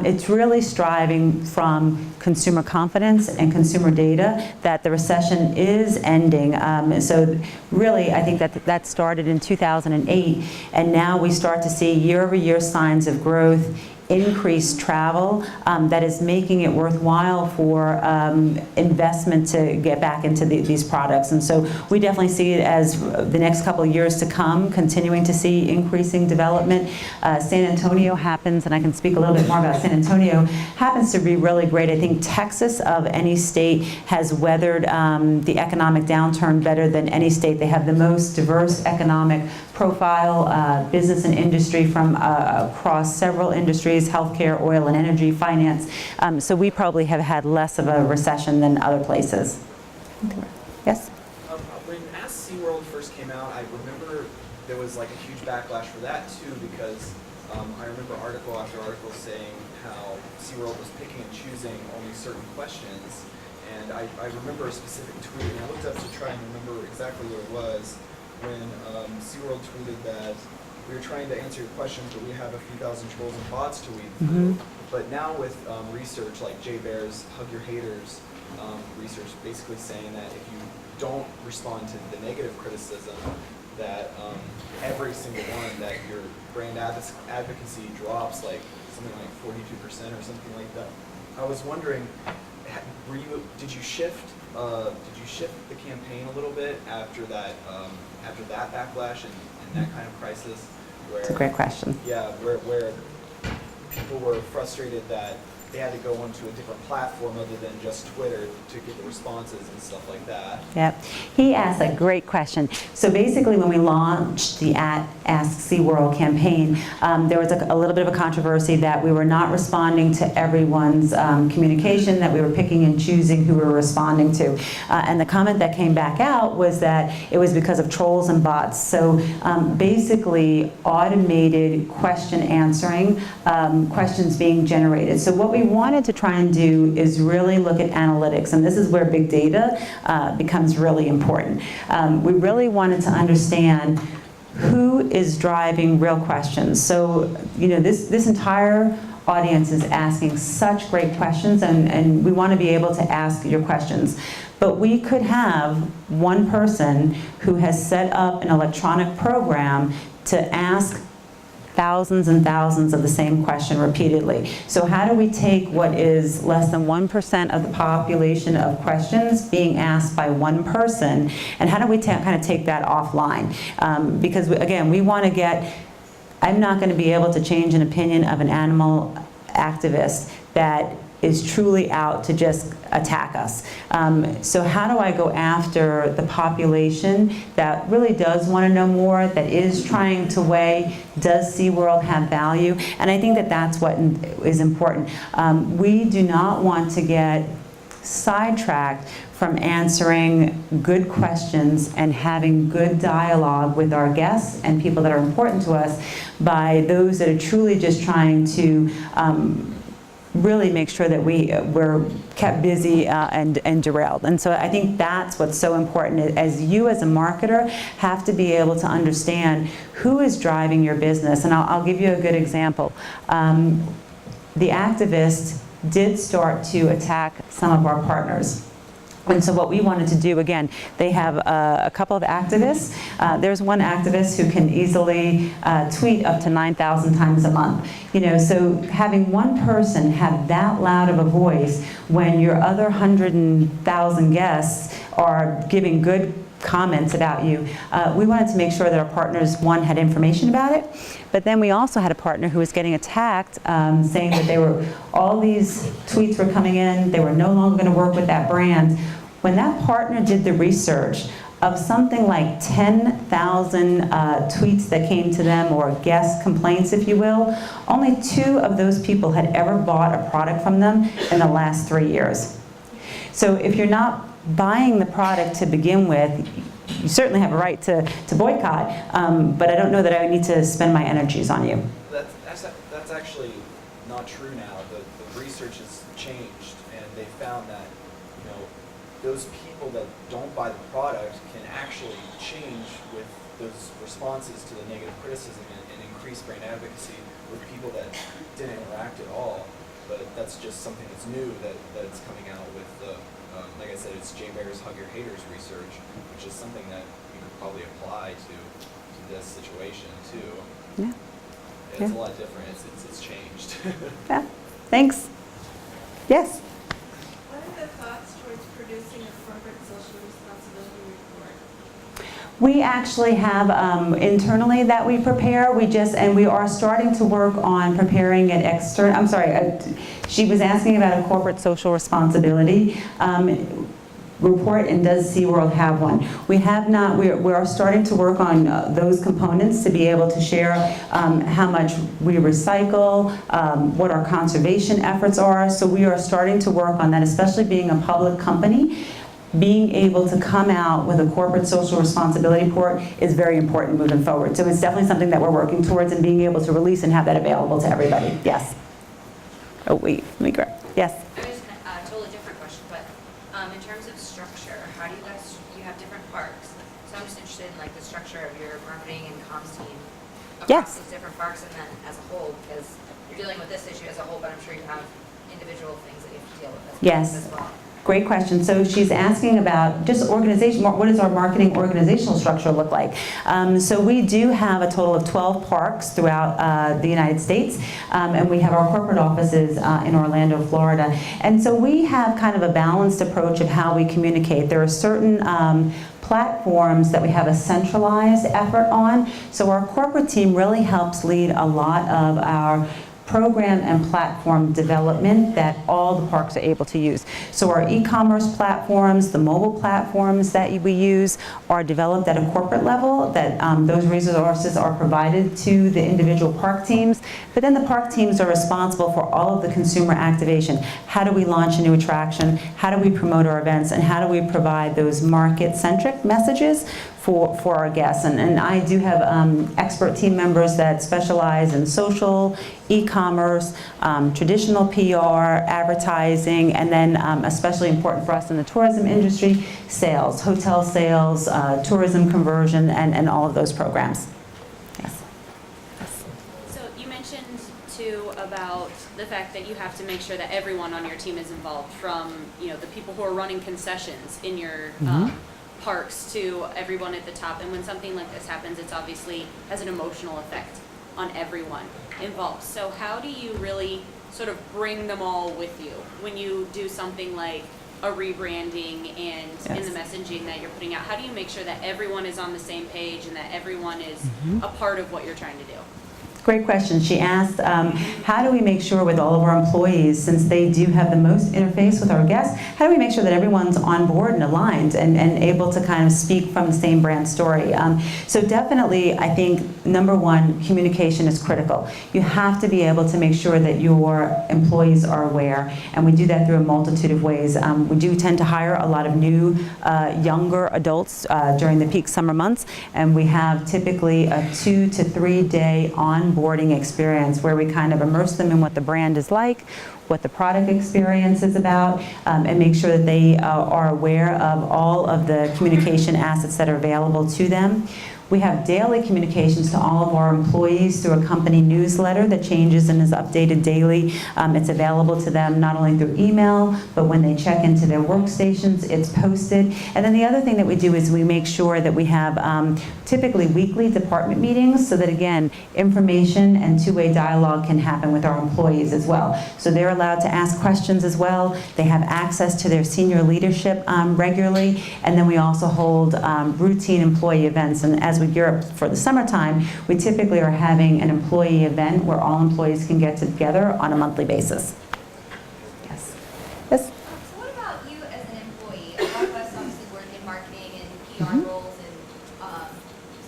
it's really striving from consumer confidence and consumer data that the recession is ending. So really, I think that started in 2008, and now we start to see year-over-year signs of growth increased travel that is making it worthwhile for investment to get back into these products. And so we definitely see it as the next couple of years to come, continuing to see increasing development. San Antonio happens, and I can speak a little bit more about San Antonio, happens to be really great. I think Texas, of any state, has weathered the economic downturn better than any state. They have the most diverse economic profile, business and industry from across several industries, healthcare, oil and energy, finance. So we probably have had less of a recession than other places. Yes? When SeaWorld first came out, I remember there was like a huge backlash for that too, because I remember article after article saying how SeaWorld was picking and choosing only certain questions. And I remember a specific tweet, and I looked up to try and remember exactly what it was, when SeaWorld tweeted that we were trying to answer your questions, but we have a few thousand trolls and bots to weed through. But now with research like Jay Baer's Hug Your Haters research, basically saying that if you don't respond to the negative criticism, that every single one, that your brand advocacy drops like something like 42% or something like that. I was wondering, did you shift the campaign a little bit after that backlash and that kind of crisis? It's a great question. Yeah, where people were frustrated that they had to go onto a different platform other than just Twitter to get the responses and stuff like that. Yep. He asked a great question. So basically when we launched the Ask SeaWorld campaign, there was a little bit of a controversy that we were not responding to everyone's communication, that we were picking and choosing who we were responding to. And the comment that came back out was that it was because of trolls and bots. So basically automated question answering, questions being generated. So what we wanted to try and do is really look at analytics, and this is where big data becomes really important. We really wanted to understand who is driving real questions. So, you know, this entire audience is asking such great questions, and we want to be able to ask your questions. But we could have one person who has set up an electronic program to ask thousands and thousands of the same question repeatedly. So how do we take what is less than 1% of the population of questions being asked by one person, and how do we kind of take that offline? Because again, we want to get, I'm not going to be able to change an opinion of an animal activist that is truly out to just attack us. So how do I go after the population that really does want to know more, that is trying to weigh, does SeaWorld have value? And I think that that's what is important. We do not want to get sidetracked from answering good questions and having good dialogue with our guests and people that are important to us by those that are truly just trying to really make sure that we're kept busy and derailed. And so I think that's what's so important, as you as a marketer have to be able to understand who is driving your business. And I'll give you a good example. The activists did start to attack some of our partners. And so what we wanted to do, again, they have a couple of activists. There's one activist who can easily tweet up to 9,000 times a month. You know, so having one person have that loud of a voice when your other 100,000 guests are giving good comments about you, we wanted to make sure that our partners, one, had information about it, but then we also had a partner who was getting attacked, saying that all these tweets were coming in, they were no longer going to work with that brand. When that partner did the research of something like 10,000 tweets that came to them, or guest complaints, if you will, only 2 of those people had ever bought a product from them in the last 3 years. So if you're not buying the product to begin with, you certainly have a right to boycott, but I don't know that I need to spend my energies on you. That's actually not true now. The research has changed, and they found that, you know, those people that don't buy the product can actually change with those responses to the negative criticism and increase brand advocacy with people that didn't interact at all. But that's just something that's new that it's coming out with the, like I said, it's Jay Baer's Hug Your Haters research, which is something that you could probably apply to this situation too. Yeah. It's Yeah. a lot different. It's changed. Yeah, thanks. Yes? What are the thoughts towards producing a corporate social responsibility report? We actually have internally that we prepare. And we are starting to work on preparing an external, I'm sorry, she was asking about a corporate social responsibility report, and does SeaWorld have one? We have not. We are starting to work on those components to be able to share how much we recycle, what our conservation efforts are. So we are starting to work on that, especially being a public company. Being able to come out with a corporate social responsibility report is very important moving forward. So it's definitely something that we're working towards, and being able to release and have that available to everybody. Yes. Oh wait, let me grab. Yes. I was a totally different question, but in terms of structure, how do you guys, you have different parks, so I'm just interested in like the structure of your marketing and comms team across Yes. these different parks, and then as a whole, because you're dealing with this issue as a whole, but I'm sure you have individual things that you have to deal with as well. Great question. So she's asking about just organization, what does our marketing organizational structure look like? So we do have a total of 12 parks throughout the United States, and we have our corporate offices in Orlando, Florida. And so we have kind of a balanced approach of how we communicate. There are certain platforms that we have a centralized effort on. So our corporate team really helps lead a lot of our program and platform development that all the parks are able to use. So our e-commerce platforms, the mobile platforms that we use are developed at a corporate level, that those resources are provided to the individual park teams. But then the park teams are responsible for all of the consumer activation. How do we launch a new attraction? How do we promote our events? And how do we provide those market-centric messages for our guests? And I do have expert team members that specialize in social, e-commerce, traditional PR, advertising, and then especially important for us in the tourism industry, sales, hotel sales, tourism conversion, and all of those programs. Yes. So you mentioned too about the fact that you have to make sure that everyone on your team is involved, from the people who are running concessions in your parks to everyone at the top. And when something like this happens, it's obviously has an emotional effect on everyone involved. So how do you really sort of bring them all with you when you do something like a rebranding and in the messaging that you're putting out? How do you make sure that everyone is on the same page and that everyone is a part of what you're trying to do? Great question. She asked, how do we make sure with all of our employees, since they do have the most interface with our guests, how do we make sure that everyone's on board and aligned and able to kind of speak from the same brand story? So definitely, I think, number one, communication is critical. You have to be able to make sure that your employees are aware, and we do that through a multitude of ways. We do tend to hire a lot of new, younger adults during the peak summer months, and we have typically a 2 to 3 day onboarding experience where we kind of immerse them in what the brand is like, what the product experience is about, and make sure that they are aware of all of the communication assets that are available to them. We have daily communications to all of our employees through a company newsletter that changes and is updated daily. It's available to them not only through email, but when they check into their workstations, it's posted. And then the other thing that we do is we make sure that we have typically weekly department meetings, so that again, information and two-way dialogue can happen with our employees as well. So they're allowed to ask questions as well. They have access to their senior leadership regularly. And then we also hold routine employee events. And as we gear up for the summertime, we typically are having an employee event where all employees can get together on a monthly basis. Yes. Yes? So what about you as an employee? A lot of us obviously work in marketing and PR roles, and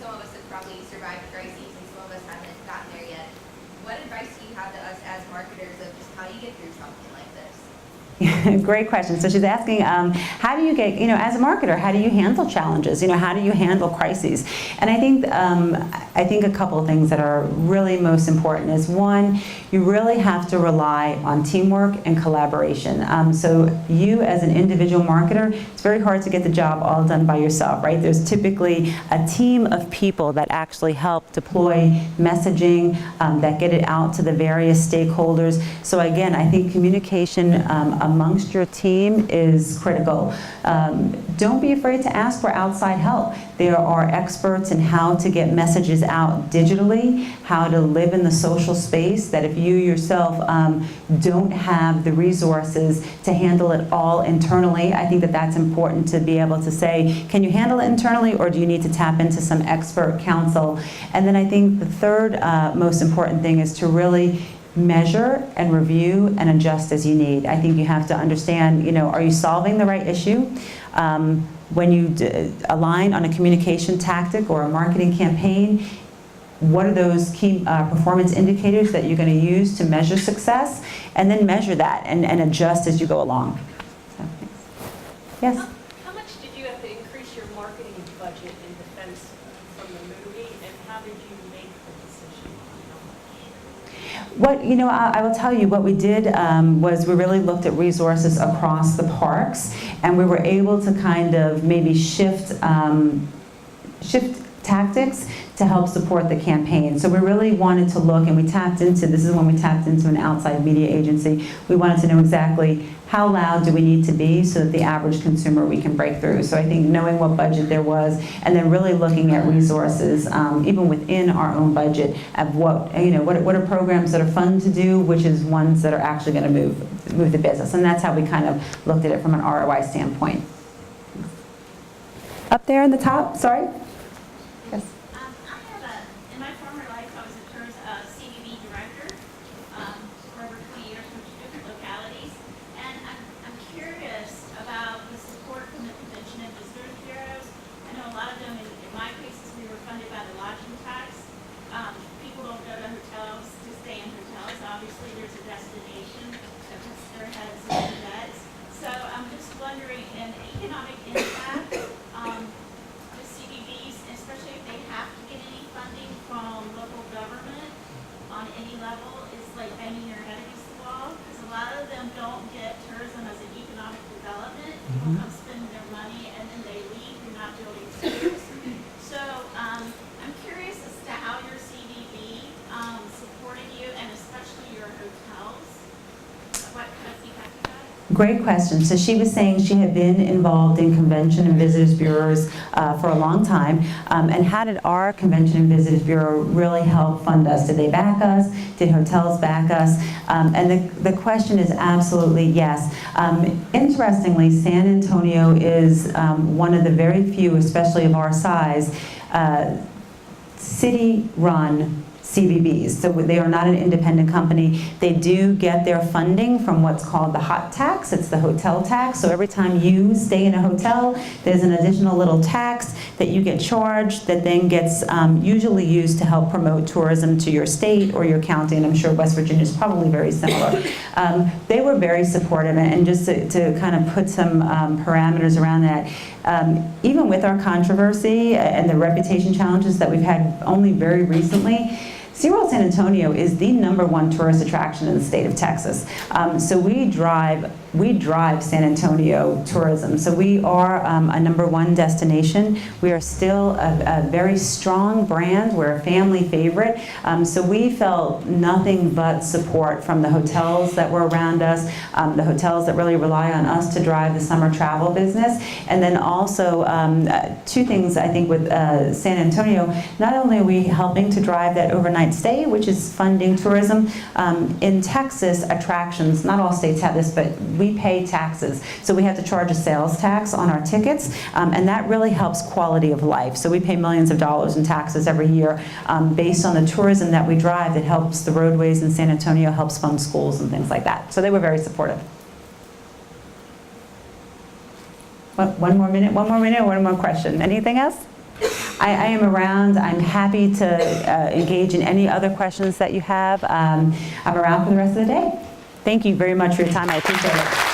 some of us have probably survived crises, and some of us haven't gotten there yet. What advice do you have to us as marketers of just how do you get through something like this? Great question. So she's asking, how do you get, as a marketer, how do you handle challenges? How do you handle crises? And I think a couple of things that are really most important is, one, you really have to rely on teamwork and collaboration. So you as an individual marketer, it's very hard to get the job all done by yourself, right? There's typically a team of people that actually help deploy messaging, that get it out to the various stakeholders. So again, I think communication amongst amongst your team is critical. Don't be afraid to ask for outside help. There are experts in how to get messages out digitally, how to live in the social space, that if you yourself don't have the resources to handle it all internally, I think that that's important to be able to say, can you handle it internally, or do you need to tap into some expert counsel? And then I think the third most important thing is to really measure and review and adjust as you need. I think you have to understand, are you solving the right issue? When you align on a communication tactic or a marketing campaign, what are those key performance indicators that you're going to use to measure success? And then measure that and adjust as you go along. So, yes? How much did you have to increase your marketing budget in defense from the movie, and how did you make the decision on how much? I will tell you, what we did was we really looked at resources across the parks, and we were able to kind of maybe shift tactics to help support the campaign. So we really wanted to look, and this is when we tapped into an outside media agency. We wanted to know exactly how loud do we need to be so that the average consumer we can break through. So I think knowing what budget there was, and then really looking at resources, even within our own budget, of what are programs that are fun to do, which is ones that are actually going to move the business. And that's how we kind of looked at it from an ROI standpoint. Up there in the top, sorry? Yes. In my former life, I was a CVB director for over 20 years from different localities. And I'm curious about the support from the Convention and Visitors Bureaus. I know a lot of them, in my cases, we were funded by the lodging tax. People don't go to hotels to stay in hotels. Obviously, there's a destination that there has some beds. So I'm just wondering, an economic impact, the CVBs, especially if they have to get any funding from local government on any level, is like banging your head against the wall, because a lot of them don't get tourism as an economic development. People come spend their money and then they leave. You're not building schools. So I'm curious as to how your CVB supported you, and especially your hotels. What kind of feedback you got? Great question. So she was saying she had been involved in convention and visitors bureaus for a long time. And how did our convention and visitors bureau really help fund us? Did they back us? Did hotels back us? And the question is absolutely yes. Interestingly, San Antonio is one of the very few, especially of our size, city-run CVBs. So they are not an independent company. They do get their funding from what's called the hot tax. It's the hotel tax. So every time you stay in a hotel, there's an additional little tax that you get charged that then gets usually used to help promote tourism to your state or your county, and I'm sure West Virginia is probably very similar. They were very supportive, and just to kind of put some parameters around that, even with our controversy and the reputation challenges that we've had only very recently, SeaWorld San Antonio is the #1 tourist attraction in the state of Texas. So we drive San Antonio tourism. So we are a #1 destination. We are still a very strong brand. We're a family favorite. So we felt nothing but support from the hotels that were around us, the hotels that really rely on us to drive the summer travel business. And then also two things I think with San Antonio, not only are we helping to drive that overnight stay, which is funding tourism, in Texas, attractions, not all states have this, but we pay taxes. So we have to charge a sales tax on our tickets, and that really helps quality of life. So we pay millions of dollars in taxes every year based on the tourism that we drive that helps the roadways in San Antonio, helps fund schools and things like that. So they were very supportive. One more minute, one more question. Anything else? I am around. I'm happy to engage in any other questions that you have. I'm around for the rest of the day. Thank you very much for your time. I appreciate it.